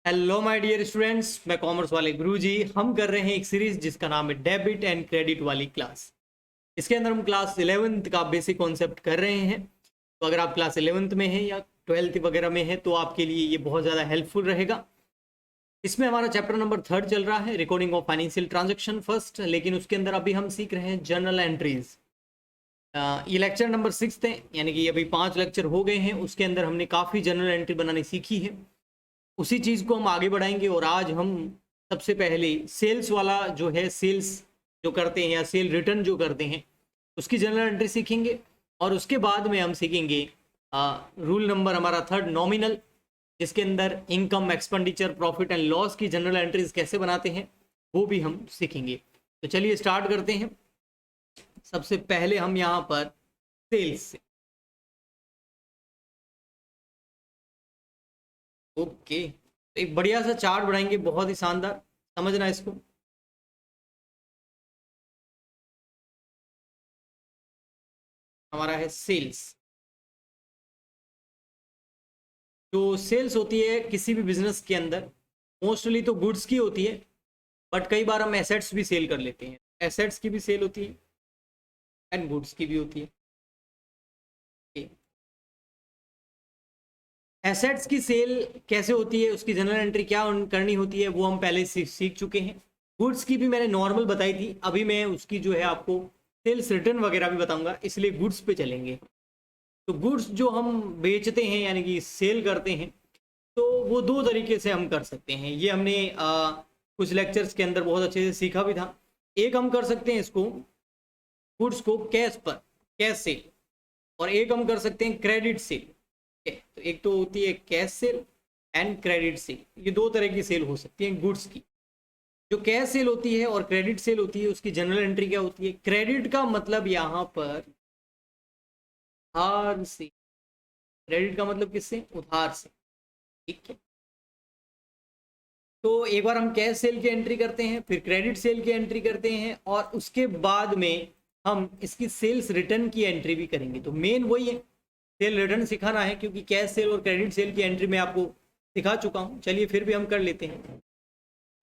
Hello my dear students, मैं commerce वाले गुरुजी। हम कर रहे हैं एक सीरीज जिसका नाम है डेबिट एंड क्रेडिट वाली क्लास। इसके अंदर हम क्लास 11th का बेसिक कॉन्सेप्ट कर रहे हैं। तो अगर आप क्लास 11th में हैं या 12th वगैरह में हैं तो आपके लिए ये बहुत ज़्यादा हेल्पफुल रहेगा। इसमें हमारा चैप्टर नंबर 3 चल रहा है, recording of financial transaction first. लेकिन उसके अंदर अभी हम सीख रहे हैं जर्नल एंट्रीज। ये लेक्चर नंबर 6 है, यानी कि अभी 5 लेक्चर हो गए हैं। उसके अंदर हमने काफ़ी जर्नल एंट्री बनानी सीखी है। उसी चीज़ को हम आगे बढ़ाएंगे और आज हम सबसे पहले सेल्स वाला जो है, सेल्स जो करते हैं या सेल रिटर्न जो करते हैं उसकी जनरल एंट्री सीखेंगे। और उसके बाद में हम सीखेंगे रूल नंबर हमारा 3 नॉमिनल, जिसके अंदर income, expenditure, profit and loss की जनरल एंट्रीज कैसे बनाते हैं वो भी हम सीखेंगे। तो चलिए स्टार्ट करते हैं। सबसे पहले हम यहाँ पर सेल्स से, ओके, एक बढ़िया सा चार्ट बनाएंगे, बहुत ही शानदार, समझना इसको। हमारा है सेल्स। जो सेल्स होती है किसी भी बिजनेस के अंदर, मोस्टली तो गुड्स की होती है, बट कई बार हम एसेट्स भी सेल कर लेते हैं। एसेट्स की भी सेल होती है एंड गुड्स की भी होती है। एसेट्स की सेल कैसे होती है, उसकी जनरल एंट्री क्या करनी होती है, वो हम पहले सीख चुके हैं। गुड्स की भी मैंने नॉर्मल बताई थी, अभी मैं उसकी जो है आपको सेल्स रिटर्न वगैरह भी बताऊंगा, इसलिए गुड्स पे चलेंगे। तो गुड्स जो हम बेचते हैं यानी कि सेल करते हैं, तो वो दो तरीके से हम कर सकते हैं। ये हमने कुछ लेक्चर्स के अंदर बहुत अच्छे से सीखा भी था। एक हम कर सकते हैं इसको, गुड्स को कैश पर, कैश सेल, और एक हम कर सकते हैं क्रेडिट सेल। तो एक तो होती है cash cell and credit sale, ये दो तरह की सेल हो सकती है गुड्स की। जो कैश सेल होती है और क्रेडिट सेल होती है, उसकी जनरल एंट्री क्या होती है। क्रेडिट का मतलब यहाँ पर उधार से, क्रेडिट का मतलब किससे, उधार से, ठीक है। तो एक बार हम कैश सेल की एंट्री करते हैं, फिर क्रेडिट सेल की एंट्री करते हैं, और उसके बाद में हम इसकी सेल्स रिटर्न की एंट्री भी करेंगे। तो मेन वही है, सेल रिटर्न सिखाना है, क्योंकि कैश सेल और क्रेडिट सेल की एंट्री मैं आपको सिखा चुका हूं। चलिए फिर भी हम कर लेते हैं।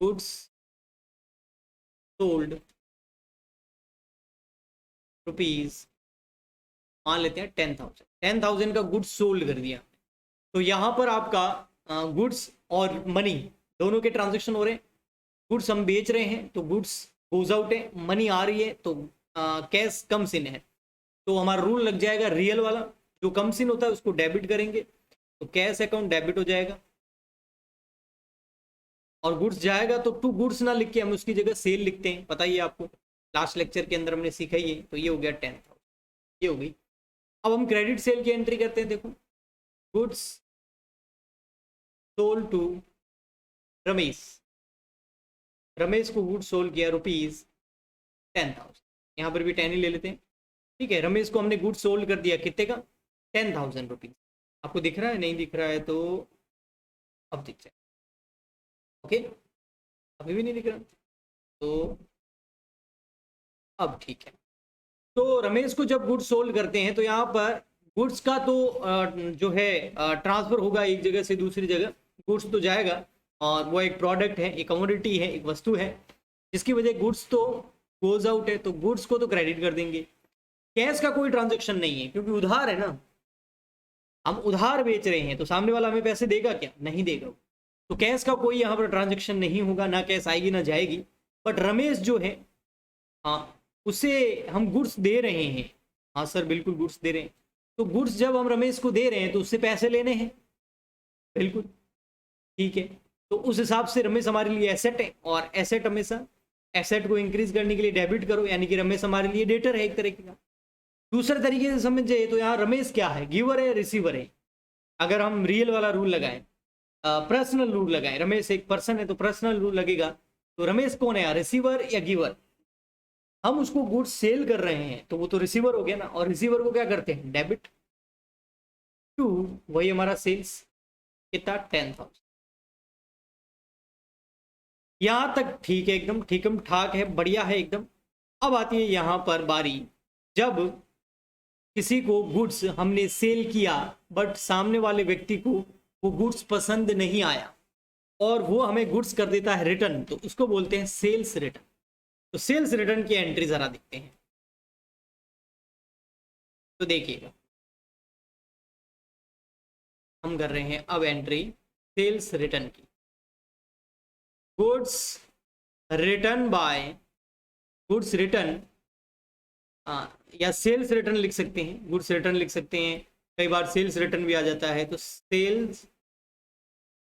गुड्स सोल्ड रुपीज, मान लेते हैं 10,000 का गुड्स सोल्ड कर दिया। तो यहाँ पर आपका गुड्स और मनी दोनों के ट्रांजेक्शन हो रहे हैं। गुड्स हम बेच रहे हैं तो गुड्स गोज आउट है, मनी आ रही है तो कैश कम्स इन है। तो हमारा रूल लग जाएगा रियल वाला, जो कम्स इन होता है उसको डेबिट करेंगे, तो कैश अकाउंट डेबिट हो जाएगा। और गुड्स जाएगा तो टू गुड्स ना लिख के हम उसकी जगह सेल लिखते हैं, पता ही है आपको, लास्ट लेक्चर के अंदर हमने सीखा ही है। तो ये हो गया 10,000, ये हो गई। अब हम क्रेडिट सेल की एंट्री करते हैं। देखो, goods sold to Ramesh, Ramesh को गुड्स सोल्ड किया रुपीज 10,000, यहाँ पर भी 10 ही ले लेते हैं, ठीक है। रमेश को हमने गुड्स सोल्ड कर दिया कितने का, 10,000 रुपीज। आपको दिख रहा है, नहीं दिख रहा है तो अब दिख जाए, ओके। अभी भी नहीं दिख रहा तो अब ठीक है। तो रमेश को जब गुड्स सोल्ड करते हैं तो यहाँ पर गुड्स का तो जो है ट्रांसफर होगा एक जगह से दूसरी जगह, गुड्स तो जाएगा, और वो एक प्रोडक्ट है, एक कमोडिटी है, एक वस्तु है, जिसकी वजह गुड्स तो गोज आउट है, तो गुड्स को तो क्रेडिट कर देंगे। कैश का कोई ट्रांजेक्शन नहीं है, क्योंकि उधार है ना, हम उधार बेच रहे हैं, तो सामने वाला हमें पैसे देगा क्या, नहीं देगा। तो कैश का कोई यहाँ पर ट्रांजेक्शन नहीं होगा, ना कैश आएगी ना जाएगी। बट रमेश जो है, हाँ, उसे हम गुड्स दे रहे हैं। हाँ सर, बिल्कुल गुड्स दे रहे हैं। तो गुड्स जब हम रमेश को दे रहे हैं तो उससे पैसे लेने हैं, बिल्कुल ठीक है। तो उस हिसाब से रमेश हमारे लिए एसेट है, और एसेट हमेशा, एसेट को इंक्रीज करने के लिए डेबिट करो, यानी कि रमेश हमारे लिए डेटर है एक तरीके का। दूसरे तरीके से समझे तो यहाँ रमेश क्या है, गिवर है, रिसीवर है। अगर हम रियल वाला रूल लगाएं, पर्सनल रूल लगाएं, रमेश एक पर्सन है तो पर्सनल रूल लगेगा। तो रमेश कौन है, रिसीवर या गिवर। हम उसको गुड्स सेल कर रहे हैं तो वो तो रिसीवर हो गया ना, और रिसीवर को क्या करते हैं, डेबिट टू, वही हमारा सेल्स कितना, 10,000। यहां तक ठीक है, एकदम ठीकम ठाक है, बढ़िया है एकदम। अब आती है यहाँ पर बारी, जब किसी को गुड्स हमने सेल किया बट सामने वाले व्यक्ति को वो गुड्स पसंद नहीं आया, और वो हमें गुड्स कर देता है रिटर्न, तो उसको बोलते हैं सेल्स रिटर्न। तो सेल्स रिटर्न की एंट्री जरा देखते हैं। तो देखिएगा, हम कर रहे हैं अब एंट्री सेल्स रिटर्न की। Goods return by, goods return, या सेल्स रिटर्न लिख सकते हैं, गुड्स रिटर्न लिख सकते हैं, कई बार सेल्स रिटर्न भी आ जाता है। तो सेल्स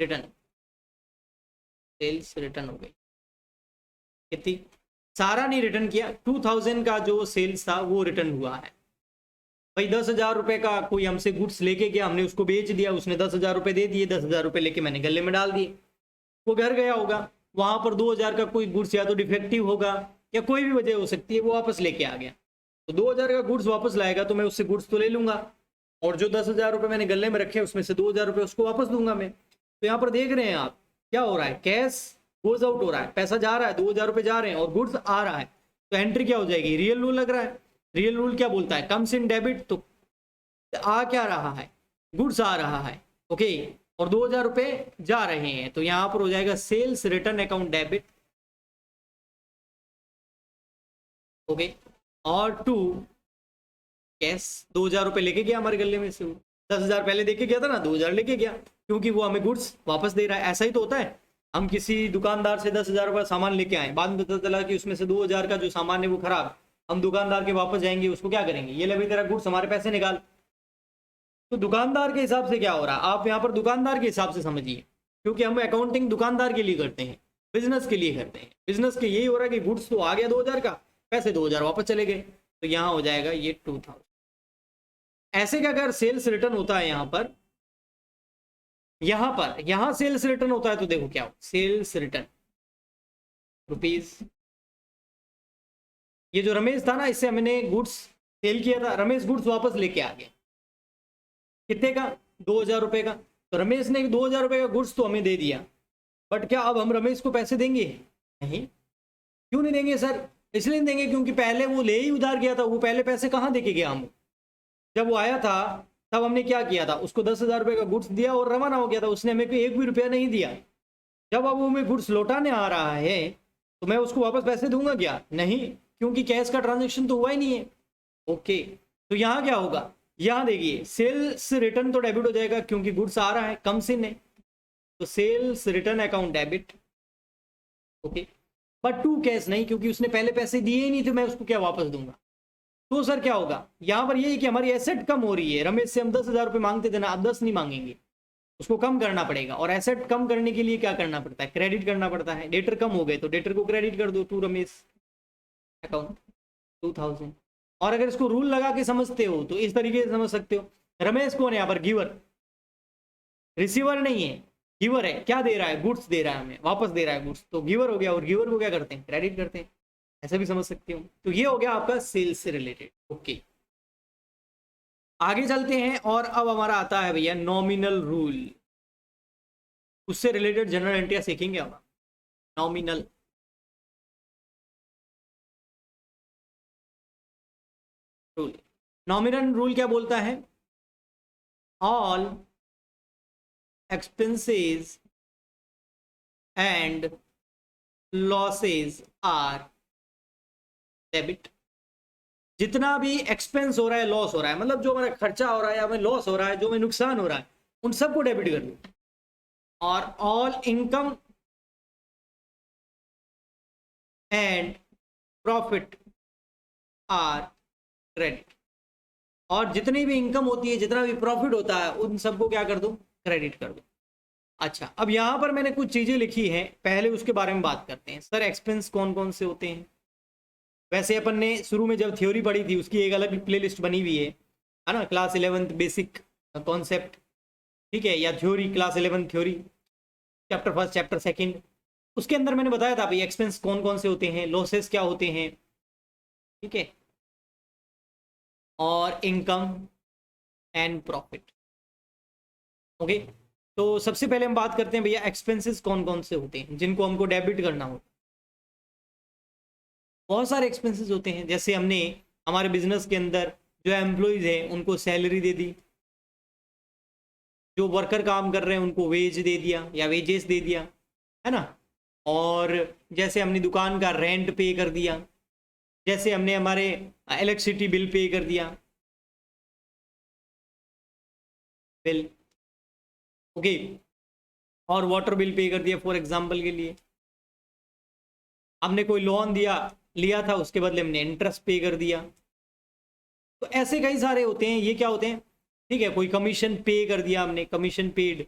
रिटर्न, सेल्स रिटर्न हो गई कितनी, सारा नहीं रिटर्न किया, 2000 का जो सेल्स था वो रिटर्न हुआ है। भाई 10,000 रुपए का कोई हमसे गुड्स लेके गया, हमने उसको बेच दिया, उसने 10,000 रुपए दे दिए, 10,000 रुपए लेके मैंने गले में डाल दिए, वो घर गया होगा, वहां पर 2,000 का कोई गुड्स या तो डिफेक्टिव होगा या कोई भी वजह हो सकती है, वो वापस लेके आ गया। तो 2,000 का गुड्स वापस लाएगा तो मैं उससे गुड्स तो ले लूंगा, और जो 10,000 रुपए मैंने गले में रखे उसमें से 2,000 रुपए उसको वापस दूंगा मैं। तो यहाँ पर देख रहे हैं आप क्या हो रहा है, कैश गोज आउट हो रहा है, पैसा जा रहा है, 2,000 रुपए जा रहे हैं और गुड्स आ रहा है। तो एंट्री क्या हो जाएगी, रियल रूल लग रहा है। रियल रूल क्या बोलता है, कम्स इन डेबिट, तो आ क्या रहा है, गुड्स आ रहा है, ओके, और 2,000 रुपए जा रहे हैं, तो यहां पर हो जाएगा sales return account debit, okay. और टू कैश, 2,000 रुपए लेके गया हमारे गले में से, 10,000 पहले देके गया था ना, 2,000 लेके गया, क्योंकि वो हमें गुड्स वापस दे रहा है। ऐसा ही तो होता है, हम किसी दुकानदार से 10,000 रुपये सामान लेके आए, बाद में पता चला कि उसमें से 2,000 का जो सामान है वो खराब, हम दुकानदार के वापस जाएंगे, उसको क्या करेंगे, ये ले भाई तेरा गुड्स, हमारे पैसे निकाल। तो दुकानदार के हिसाब से क्या हो रहा है, आप यहाँ पर दुकानदार के हिसाब से समझिए, क्योंकि हम अकाउंटिंग दुकानदार के लिए करते हैं, बिजनेस के लिए करते हैं। बिजनेस के यही हो रहा है कि गुड्स तो आ गया 2,000 का, पैसे 2,000 वापस चले गए, तो यहाँ हो जाएगा ये 2,000। ऐसे का अगर सेल्स रिटर्न होता है यहाँ सेल्स रिटर्न होता है, तो देखो क्या हो, सेल्स रिटर्न रुपीज, ये जो रमेश था ना, इससे हमने गुड्स सेल किया था, रमेश गुड्स वापस लेके आ गया, कितने का, 2,000 रुपए का। तो रमेश ने 2,000 रुपए का गुड्स तो हमें दे दिया, बट क्या अब हम रमेश को पैसे देंगे, नहीं, क्यों नहीं देंगे सर, इसलिए नहीं देंगे क्योंकि पहले वो ले ही उधार गया था, वो पहले पैसे कहाँ देके गया, हम जब वो आया था तब हमने क्या किया था, उसको 10,000 रुपए का गुड्स दिया और रवाना हो गया था, उसने हमें कोई एक भी रुपया नहीं दिया। जब अब वो हमें गुड्स लौटाने आ रहा है तो मैं उसको वापस पैसे दूंगा क्या, नहीं, क्योंकि कैश का ट्रांजेक्शन तो हुआ ही नहीं है, ओके। तो यहाँ क्या होगा, यहाँ देखिए सेल्स रिटर्न तो डेबिट हो जाएगा क्योंकि गुड्स आ रहा है, कम सिन है, तो sales return account debit, okay. But to cash नहीं, क्योंकि उसने पहले पैसे दिए ही नहीं थे, मैं उसको क्या वापस दूंगा। तो सर क्या होगा, यहां पर ये है कि हमारी एसेट कम हो रही है, रमेश से हम 10,000 रुपये मांगते थे ना, अब 10 नहीं मांगेंगे, उसको कम करना पड़ेगा। और एसेट कम करने के लिए क्या करना पड़ता है, क्रेडिट करना पड़ता है। डेटर कम हो गए तो डेटर को क्रेडिट कर दो, टू रमेश अकाउंट 2,000। और अगर इसको रूल लगा के समझते हो तो इस तरीके से समझ सकते हो, रमेश कौन है यहाँ पर, गिवर, रिसीवर नहीं है, गिवर है, क्या दे रहा है, गुड्स दे रहा है, हमें वापस दे रहा है गुड्स, तो गिवर हो गया, और गिवर को क्या करते हैं, क्रेडिट करते हैं, ऐसा भी समझ सकते हो। तो ये हो गया आपका सेल्स से रिलेटेड, ओके। आगे चलते हैं, और अब हमारा आता है भैया नॉमिनल रूल, उससे रिलेटेड जनरल एंट्रियां सीखेंगे अब। नॉमिनल रूल, नॉमिनल रूल क्या बोलता है, all expenses and losses are debit. जितना भी एक्सपेंस हो रहा है, लॉस हो रहा है, मतलब जो हमारा खर्चा हो रहा है या हमें लॉस हो रहा है, जो हमें नुकसान हो रहा है, उन सबको डेबिट कर दो। और all income and profit are credit. और जितनी भी इनकम होती है, जितना भी प्रॉफिट होता है, उन सबको क्या कर दो, क्रेडिट कर दो। अच्छा, अब यहां पर मैंने कुछ चीजें लिखी हैं, पहले उसके बारे में बात करते हैं। सर एक्सपेंस कौन कौन से होते हैं, वैसे अपन ने शुरू में जब थ्योरी पढ़ी थी उसकी एक अलग प्लेलिस्ट बनी हुई है ना, क्लास 11th बेसिक कॉन्सेप्ट, ठीक है, या theory, class 11 theory, chapter first, chapter second, उसके अंदर मैंने बताया था भाई एक्सपेंस कौन कौन से होते हैं, लॉसेस क्या होते हैं, ठीक है, और इनकम एंड प्रॉफिट, ओके। तो सबसे पहले हम बात करते हैं भैया एक्सपेंसेस कौन कौन से होते हैं जिनको हमको डेबिट करना होता है। बहुत सारे एक्सपेंसेस होते हैं, जैसे हमने हमारे बिजनेस के अंदर जो एम्प्लॉयज हैं उनको सैलरी दे दी, जो वर्कर काम कर रहे हैं उनको वेज दे दिया या वेजेस दे दिया, है ना। और जैसे हमने दुकान का रेंट पे कर दिया, जैसे हमने हमारे इलेक्ट्रिसिटी बिल पे कर दिया, बिल, ओके, और वाटर बिल पे कर दिया फॉर एग्जांपल के लिए। हमने कोई लोन लिया था, उसके बदले हमने इंटरेस्ट पे कर दिया। तो ऐसे कई सारे होते हैं, ये क्या होते हैं, ठीक है। कोई कमीशन पे कर दिया हमने, कमीशन पेड,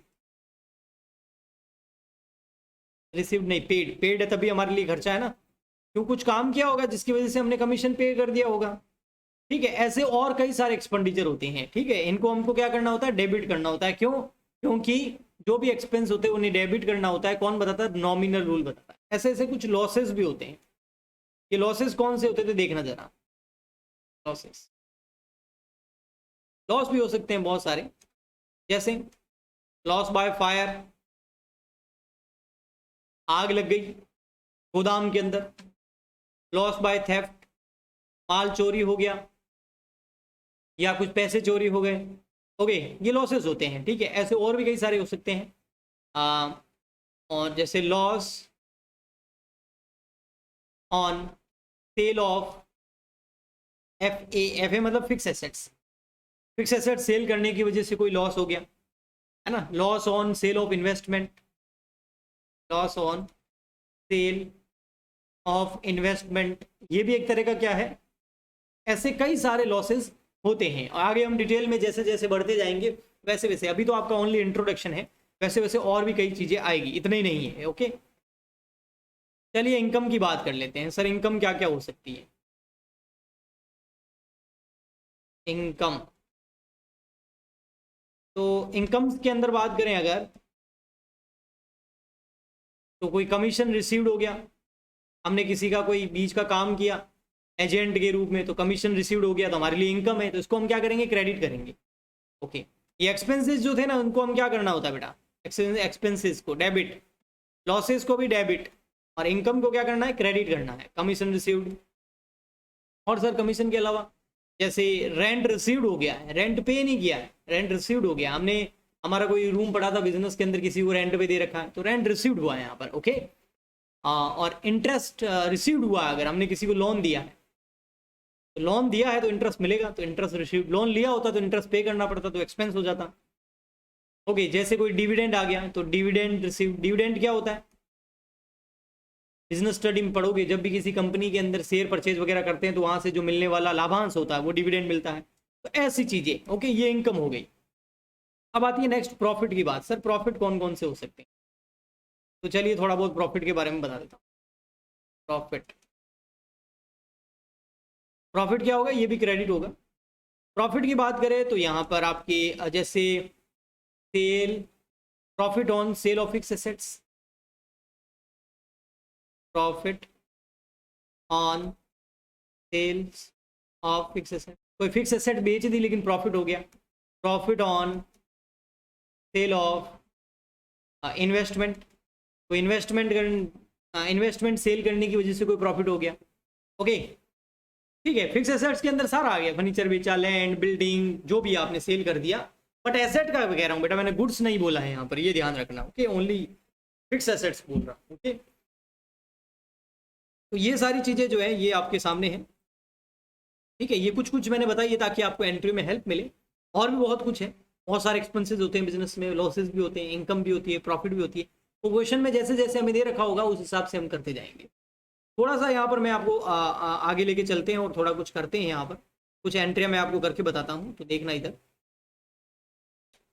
रिसीव्ड नहीं, पेड, पेड है तभी हमारे लिए खर्चा है ना, क्यों कुछ काम किया होगा जिसकी वजह से हमने कमीशन पे कर दिया होगा, ठीक है। ऐसे और कई सारे एक्सपेंडिचर होते हैं, ठीक है। इनको हमको क्या करना होता है, डेबिट करना होता है। क्यों? क्योंकि जो भी एक्सपेंस होते हैं उन्हें डेबिट करना होता है। कौन बताता है? नॉमिनल रूल बताता है। ऐसे ऐसे कुछ लॉसेस भी होते हैं। ये लॉसेस कौन से होते थे देखना जरा। लॉसेस, लॉस भी हो सकते हैं बहुत सारे, जैसे लॉस बाय फायर, आग लग गई गोदाम के अंदर। लॉस बाय थेफ्ट, माल चोरी हो गया या कुछ पैसे चोरी हो गए, ओके, ये लॉसेस होते हैं, ठीक है। ऐसे और भी कई सारे हो सकते हैं। और जैसे loss on sale of F A मतलब fix assets, fix asset sale करने की वजह से कोई लॉस हो गया, है ना। Loss on sale of investment, loss on sale of investment, ये भी एक तरह का क्या है, ऐसे कई सारे लॉसेस होते हैं। आगे हम डिटेल में जैसे जैसे बढ़ते जाएंगे वैसे वैसे, अभी तो आपका ओनली इंट्रोडक्शन है, वैसे वैसे और भी कई चीजें आएगी, इतना ही नहीं है, ओके। चलिए इनकम की बात कर लेते हैं। सर इनकम क्या क्या हो सकती है? इनकम, तो इनकम के अंदर बात करें अगर, तो कोई कमीशन रिसीव्ड हो गया, हमने किसी का कोई बीच का काम किया एजेंट के रूप में, तो कमीशन रिसीव्ड हो गया, तो हमारे लिए इनकम है, तो इसको हम क्या करेंगे, क्रेडिट करेंगे, ओके। ये एक्सपेंसेस जो थे ना उनको हम क्या करना होता है बेटा, एक्सपेंसेस को डेबिट, लॉसेस को भी डेबिट, और इनकम को क्या करना है, क्रेडिट करना है, कमीशन रिसीव्ड। और सर कमीशन के अलावा जैसे रेंट रिसीव्ड हो गया है, रेंट पे नहीं किया है, रेंट रिसीव्ड हो गया, हमने हमारा कोई रूम पड़ा था बिजनेस के अंदर, किसी को रेंट पे दे रखा है, तो रेंट रिसीव्ड हुआ है यहाँ पर, ओके। और इंटरेस्ट रिसीव्ड हुआ है, अगर हमने किसी को लोन दिया है, तो लोन दिया है तो इंटरेस्ट मिलेगा, तो इंटरेस्ट रिसीव्ड। लोन लिया होता तो इंटरेस्ट पे करना पड़ता, तो एक्सपेंस हो जाता, ओके। जैसे कोई डिविडेंड आ गया तो डिविडेंड रिसीव्ड। डिविडेंड क्या होता है, बिजनेस स्टडी में पढ़ोगे, जब भी किसी कंपनी के अंदर शेयर परचेज वगैरह करते हैं तो वहां से जो मिलने वाला लाभांश होता है वो डिविडेंड मिलता है, तो ऐसी चीजें, ओके, ये इनकम हो गई। अब आती है नेक्स्ट प्रॉफिट की बात। सर प्रॉफिट कौन कौन से हो सकते हैं? तो चलिए थोड़ा बहुत प्रॉफिट के बारे में बता देता हूँ। प्रॉफिट, प्रॉफिट क्या होगा, ये भी क्रेडिट होगा। प्रॉफिट की बात करें तो यहाँ पर आपके जैसे sale, profit on sale of fix assets, profit on sales of fix asset, कोई फिक्स एसेट बेच दी लेकिन प्रॉफिट हो गया। Profit on sale of investment, कोई इन्वेस्टमेंट सेल करने की वजह से कोई प्रॉफिट हो गया, ओके, ठीक है। फिक्स एसेट्स के अंदर सारा आ गया, फर्नीचर बेचा, लैंड, बिल्डिंग, जो भी आपने सेल कर दिया। बट एसेट का कह रहा हूँ बेटा, मैंने गुड्स नहीं बोला है यहाँ पर, ये ध्यान रखना, ओके, ओनली फिक्स एसेट्स बोल रहा हूँ, ओके। तो ये सारी चीज़ें जो है ये आपके सामने है, ठीक है। ये कुछ कुछ मैंने बताई ताकि आपको एंट्री में हेल्प मिले, और भी बहुत कुछ है, बहुत सारे एक्सपेंसेस होते हैं बिजनेस में, लॉसेस भी होते हैं, इनकम भी होती है, प्रॉफिट भी होती है। तो क्वेश्चन में जैसे जैसे हमें दे रखा होगा उस हिसाब से हम करते जाएंगे। थोड़ा सा यहाँ पर मैं आपको आगे लेके चलते हैं और थोड़ा कुछ करते हैं। यहाँ पर कुछ एंट्रियाँ मैं आपको करके बताता हूँ, तो देखना इधर,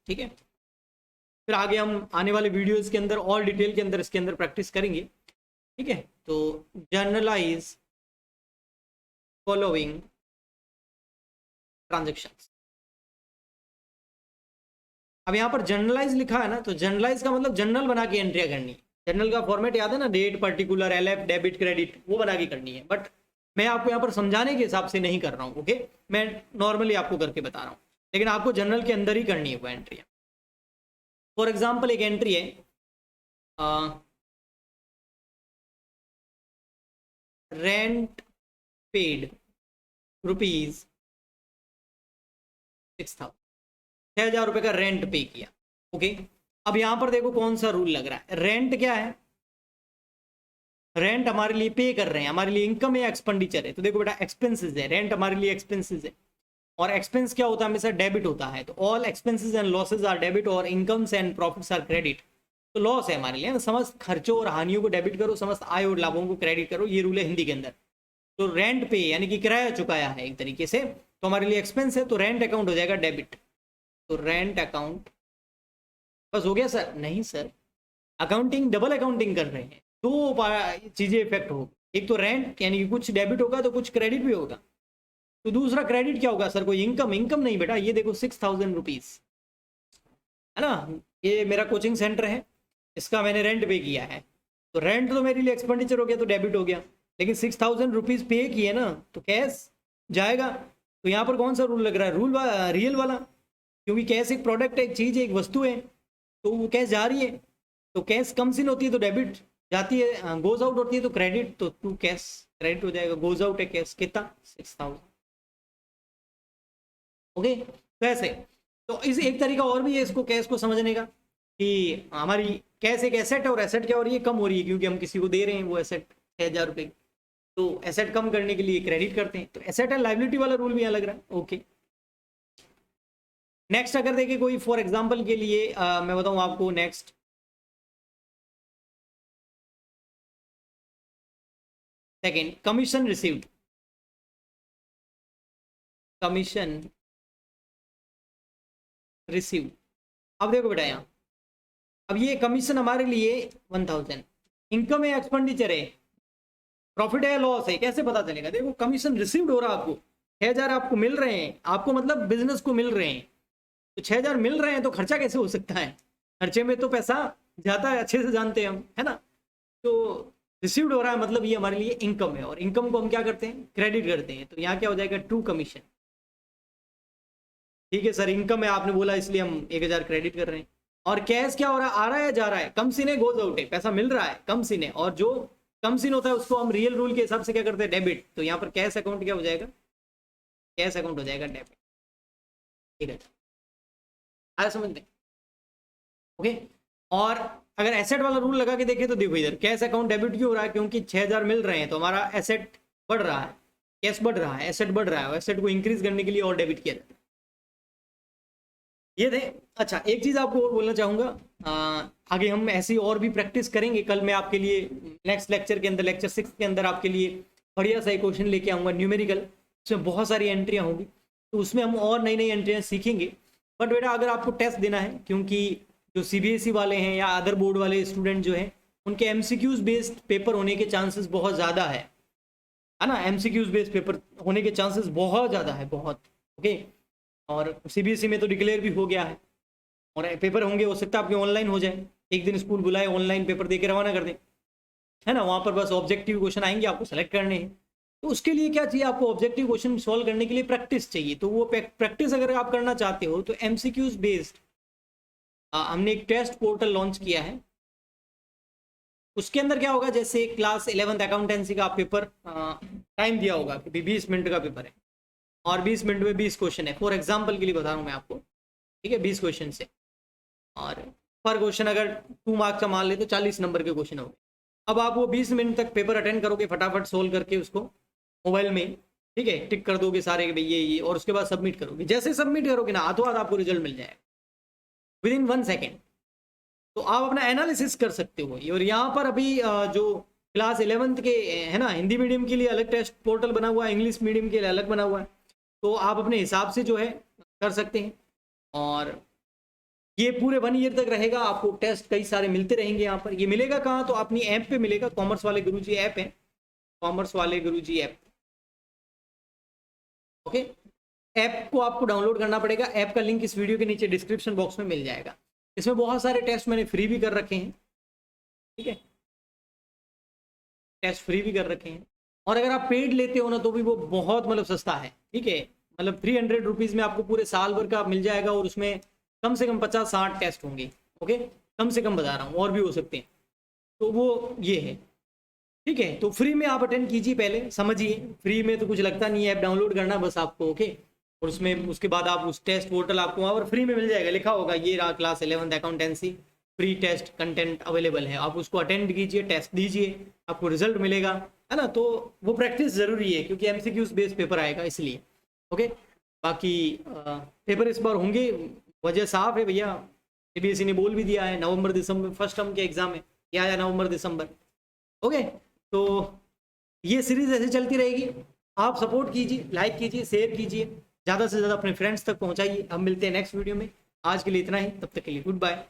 ठीक है। फिर आगे हम आने वाले वीडियोस के अंदर और डिटेल के अंदर इसके अंदर प्रैक्टिस करेंगे, ठीक है। तो जर्नलाइज फॉलोइंग ट्रांजेक्शन्स। अब यहाँ पर जर्नलाइज लिखा है ना, तो जर्नलाइज का मतलब जर्नल बना के एंट्रिया करनी है। जर्नल का फॉर्मेट याद है ना, date, particular, LF, debit, credit, वो बना के करनी है। बट मैं आपको यहाँ पर समझाने के हिसाब से नहीं कर रहा हूँ, ओके, मैं नॉर्मली आपको करके बता रहा हूँ, लेकिन आपको जर्नल के अंदर ही करनी है वो एंट्रिया। फॉर एग्जाम्पल एक एंट्री है, रेंट पेड रुपीज 6,000, 6,000 रुपये का रेंट पे किया, ओके, अब यहाँ पर देखो कौन सा रूल लग रहा है। रेंट क्या है, रेंट हमारे लिए पे कर रहे हैं, हमारे लिए इनकम है, एक्सपेंडिचर है। तो देखो बेटा एक्सपेंसेस है, रेंट हमारे लिए एक्सपेंसेस है, और एक्सपेंस क्या होता है, हमेशा डेबिट होता है। तो all expenses and losses are debit और incomes and profits are credit. तो लॉस है हमारे लिए, समस्त खर्चों और हानियों को डेबिट करो, समस्त आय और लाभों को क्रेडिट करो, ये रूल है हिंदी के अंदर। तो रेंट पे यानी कि किराया चुकाया है एक तरीके से, तो हमारे लिए एक्सपेंस है, तो रेंट अकाउंट हो जाएगा डेबिट। तो रेंट अकाउंट, बस हो गया सर? नहीं सर, अकाउंटिंग डबल अकाउंटिंग कर रहे हैं, दो चीजें इफेक्ट हो, एक तो रेंट यानी कि कुछ डेबिट होगा तो कुछ क्रेडिट भी होगा। तो दूसरा क्रेडिट क्या होगा सर, कोई इनकम? इनकम नहीं बेटा, ये देखो 6000 रुपीज है ना, ये मेरा कोचिंग सेंटर है, इसका मैंने रेंट पे किया है, तो रेंट तो मेरे लिए एक्सपेंडिचर हो गया, तो डेबिट हो गया। लेकिन 6000 रुपीज पे किए ना, तो कैश जाएगा। तो यहाँ पर कौन सा रूल लग रहा है, रूल रियल वाला, क्योंकि कैश एक प्रोडक्ट है, एक चीज है, एक वस्तु है, तो वो कैश जा रही है। तो कैश कम्स इन होती है तो डेबिट जाती है, गोज आउट होती है तो क्रेडिट, तो टू कैश क्रेडिट हो जाएगा, गोज आउट है कैश, कितना 6000। ओके, तो ऐसे, तो इस एक तरीका और भी है इसको कैश को समझने का, कि हमारी कैश एक एसेट है, और एसेट क्या हो रही है, कम हो रही है, क्योंकि हम किसी को दे रहे हैं वो एसेट 6000 रुपये, तो एसेट कम करने के लिए क्रेडिट करते हैं। तो एसेट एंड लाइबिलिटी वाला रूल भी यहाँ लग रहा है। ओके, नेक्स्ट अगर देखें कोई फॉर एग्जाम्पल के लिए मैं बताऊं आपको, next second, commission received, commission receive. अब देखो बेटा यहाँ, अब ये कमीशन हमारे लिए 1000, इनकम है, एक्सपेंडिचर है, प्रॉफिट है, लॉस है, कैसे पता चलेगा? देखो कमीशन रिसीव्ड हो रहा है, आपको 6000 आपको मिल रहे हैं, आपको मतलब बिजनेस को मिल रहे हैं, तो 6000 मिल रहे हैं, तो खर्चा कैसे हो सकता है? खर्चे में तो पैसा जाता है, अच्छे से जानते हैं हम, है ना। तो रिसीव्ड हो रहा है मतलब ये हमारे लिए इनकम है, और इनकम को हम क्या करते हैं, क्रेडिट करते हैं। तो यहाँ क्या हो जाएगा, ट्रू कमीशन। ठीक है सर, इनकम है आपने बोला, इसलिए हम 1000 क्रेडिट कर रहे हैं। और कैश क्या हो रहा है, आ रहा है जा रहा है, कम सीने गोज आउट है, पैसा मिल रहा है कम सीने, और जो कम सीन होता है उसको हम रियल रूल के हिसाब से क्या करते हैं, डेबिट। तो यहाँ पर कैश अकाउंट क्या हो जाएगा, कैश अकाउंट हो जाएगा डेबिट। ठीक है, आया समझ में? ओके, और अगर एसेट वाला रूल लगा के देखें तो देखो इधर कैश अकाउंट डेबिट क्यों हो रहा है, क्योंकि 6000 मिल रहे हैं, तो हमारा एसेट बढ़ रहा है, कैश बढ़ रहा है, एसेट बढ़ रहा है, एसेट को इंक्रीज करने के लिए और डेबिट किया जाता है। ये थे। अच्छा, एक चीज आपको और बोलना चाहूंगा, आगे हम ऐसी और भी प्रैक्टिस करेंगे। कल मैं आपके लिए नेक्स्ट लेक्चर के अंदर, लेक्चर 6 के अंदर आपके लिए बढ़िया सा क्वेश्चन लेके आऊंगा न्यूमेरिकल, उसमें बहुत सारी एंट्रियां होंगी, तो उसमें हम और नई नई एंट्रियां सीखेंगे। बट बेटा अगर आपको टेस्ट देना है, क्योंकि जो CBSE वाले हैं या अदर बोर्ड वाले स्टूडेंट जो हैं, उनके MCQs बेस्ड पेपर होने के चांसेस बहुत ज़्यादा है ना, MCQs बेस्ड पेपर होने के चांसेस बहुत ज़्यादा है, बहुत। ओके, और CBSE में तो डिक्लेयर भी हो गया है, और पेपर होंगे, हो सकता है आपके ऑनलाइन हो जाए, एक दिन स्कूल बुलाए, ऑनलाइन पेपर दे के रवाना कर दें, है ना। वहाँ पर बस ऑब्जेक्टिव क्वेश्चन आएंगे, आपको सेलेक्ट करने हैं। तो उसके लिए क्या चाहिए आपको, ऑब्जेक्टिव क्वेश्चन सॉल्व करने के लिए प्रैक्टिस चाहिए। तो वो प्रैक्टिस अगर आप करना चाहते हो तो MCQs बेस्ड हमने एक टेस्ट पोर्टल लॉन्च किया है। उसके अंदर क्या होगा, जैसे क्लास 11th अकाउंटेंसी का पेपर टाइम दिया होगा कि 20 मिनट का पेपर है, और 20 मिनट में 20 क्वेश्चन है, फॉर एग्जाम्पल के लिए बता रहा हूँ मैं आपको, ठीक है, 20 क्वेश्चन से, और पर क्वेश्चन अगर 2 मार्क्स का मान ले तो 40 नंबर के क्वेश्चन हो गए। अब आप वो 20 मिनट तक पेपर अटेंड करोगे, फटाफट सोल्व करके उसको मोबाइल में, ठीक है, टिक कर दोगे सारे कि भाई ये, और उसके बाद सबमिट करोगे। जैसे सबमिट करोगे ना, हाथों हाथ आपको रिजल्ट मिल जाएगा विद इन 1 सेकेंड। तो आप अपना एनालिसिस कर सकते हो। और यहाँ पर अभी जो क्लास 11th के है ना, हिंदी मीडियम के लिए अलग टेस्ट पोर्टल बना हुआ है, इंग्लिश मीडियम के लिए अलग बना हुआ है, तो आप अपने हिसाब से जो है कर सकते हैं। और ये पूरे 1 ईयर तक रहेगा, आपको टेस्ट कई सारे मिलते रहेंगे। यहाँ पर ये मिलेगा कहाँ, तो अपनी ऐप पे मिलेगा, कॉमर्स वाले गुरुजी ऐप है, कॉमर्स वाले गुरुजी ऐप। ओके, ऐप को आपको डाउनलोड करना पड़ेगा, ऐप का लिंक इस वीडियो के नीचे डिस्क्रिप्शन बॉक्स में मिल जाएगा। इसमें बहुत सारे टेस्ट मैंने फ्री भी कर रखे हैं, ठीक है, टेस्ट फ्री भी कर रखे हैं। और अगर आप पेड लेते हो ना, तो भी वो बहुत मतलब सस्ता है, ठीक है, मतलब 300 रुपीज़ में आपको पूरे साल भर का मिल जाएगा, और उसमें कम से कम 50-60 टेस्ट होंगे। ओके, कम से कम बता रहा हूँ, और भी हो सकते हैं। तो वो ये है, ठीक है। तो फ्री में आप अटेंड कीजिए, पहले समझिए, फ्री में तो कुछ लगता नहीं है, ऐप डाउनलोड करना बस आपको। ओके, और उसमें उसके बाद आप उस टेस्ट पोर्टल आपको वहाँ पर फ्री में मिल जाएगा, लिखा होगा ये रहा class 11th accountancy free test content available है, आप उसको अटेंड कीजिए, टेस्ट दीजिए, आपको रिजल्ट मिलेगा, है ना। तो वो प्रैक्टिस ज़रूरी है क्योंकि एमसीक्यूज बेस्ड पेपर आएगा इसलिए। ओके, बाकी पेपर इस बार होंगे, वजह साफ है भैया, सीबीएसई ने बोल भी दिया है नवंबर दिसंबर फर्स्ट टर्म के एग्जाम है, क्या आया नवंबर दिसंबर। ओके, तो ये सीरीज ऐसे चलती रहेगी, आप सपोर्ट कीजिए, लाइक कीजिए, शेयर कीजिए, ज़्यादा से ज़्यादा अपने फ्रेंड्स तक पहुंचाइए। हम मिलते हैं नेक्स्ट वीडियो में, आज के लिए इतना ही, तब तक के लिए गुड बाय।